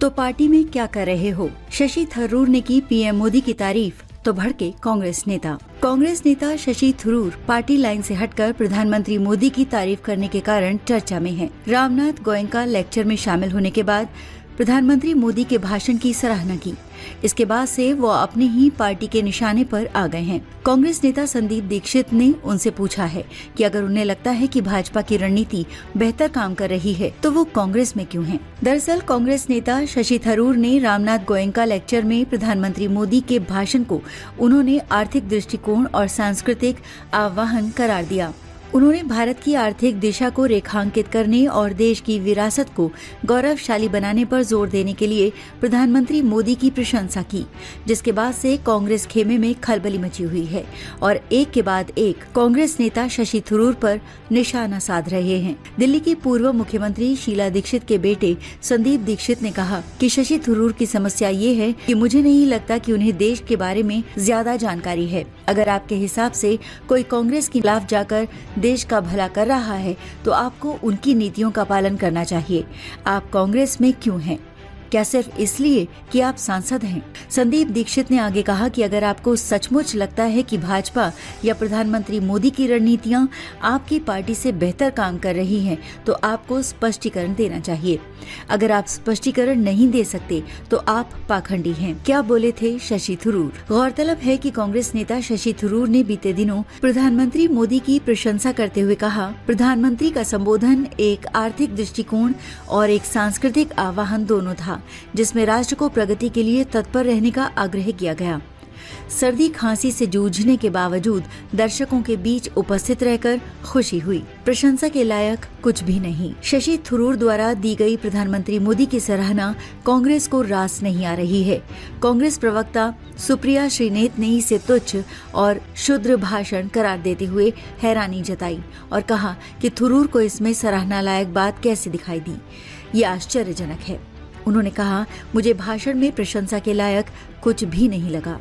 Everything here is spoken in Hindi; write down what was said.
तो पार्टी में क्या कर रहे हो? शशि थरूर ने की पीएम मोदी की तारीफ तो भड़के कांग्रेस नेता। कांग्रेस नेता शशि थरूर पार्टी लाइन से हटकर प्रधानमंत्री मोदी की तारीफ करने के कारण चर्चा में हैं। रामनाथ गोयनका लेक्चर में शामिल होने के बाद प्रधानमंत्री मोदी के भाषण की सराहना की। इसके बाद से वो अपनी ही पार्टी के निशाने पर आ गए हैं। कांग्रेस नेता संदीप दीक्षित ने उनसे पूछा है कि अगर उन्हें लगता है कि भाजपा की रणनीति बेहतर काम कर रही है तो वो कांग्रेस में क्यों हैं? दरअसल कांग्रेस नेता शशि थरूर ने रामनाथ गोयनका लेक्चर में प्रधानमंत्री मोदी के भाषण को उन्होंने आर्थिक दृष्टिकोण और सांस्कृतिक आह्वान करार दिया। उन्होंने भारत की आर्थिक दिशा को रेखांकित करने और देश की विरासत को गौरवशाली बनाने पर जोर देने के लिए प्रधानमंत्री मोदी की प्रशंसा की, जिसके बाद से कांग्रेस खेमे में खलबली मची हुई है और एक के बाद एक कांग्रेस नेता शशि थरूर पर निशाना साध रहे हैं। दिल्ली की पूर्व मुख्यमंत्री शीला दीक्षित के बेटे संदीप दीक्षित ने कहा कि शशि थरूर की समस्या ये है कि मुझे नहीं लगता कि उन्हें देश के बारे में ज्यादा जानकारी है। अगर आपके हिसाब से कोई कांग्रेस के खिलाफ जाकर देश का भला कर रहा है तो आपको उनकी नीतियों का पालन करना चाहिए। आप कांग्रेस में क्यों हैं? क्या सिर्फ इसलिए कि आप सांसद हैं? संदीप दीक्षित ने आगे कहा कि अगर आपको सचमुच लगता है कि भाजपा या प्रधानमंत्री मोदी की रणनीतियां आपकी पार्टी से बेहतर काम कर रही हैं, तो आपको स्पष्टीकरण देना चाहिए। अगर आप स्पष्टीकरण नहीं दे सकते तो आप पाखंडी हैं। क्या बोले थे शशि थरूर? गौरतलब है कि कांग्रेस नेता शशि थरूर ने बीते दिनों प्रधानमंत्री मोदी की प्रशंसा करते हुए कहा, प्रधानमंत्री का संबोधन एक आर्थिक दृष्टिकोण और एक सांस्कृतिक आह्वान दोनों था, जिसमें राष्ट्र को प्रगति के लिए तत्पर रहने का आग्रह किया गया। सर्दी खांसी से जूझने के बावजूद दर्शकों के बीच उपस्थित रहकर खुशी हुई। प्रशंसा के लायक कुछ भी नहीं। शशि थरूर द्वारा दी गई प्रधानमंत्री मोदी की सराहना कांग्रेस को रास नहीं आ रही है। कांग्रेस प्रवक्ता सुप्रिया श्रीनेत ने इसे तुच्छ और क्षुद्र भाषण करार देते हुए हैरानी जताई और कहा कि थरूर को इसमें सराहना लायक बात कैसे दिखाई दी, ये आश्चर्यजनक है। उन्होंने कहा, मुझे भाषण में प्रशंसा के लायक कुछ भी नहीं लगा।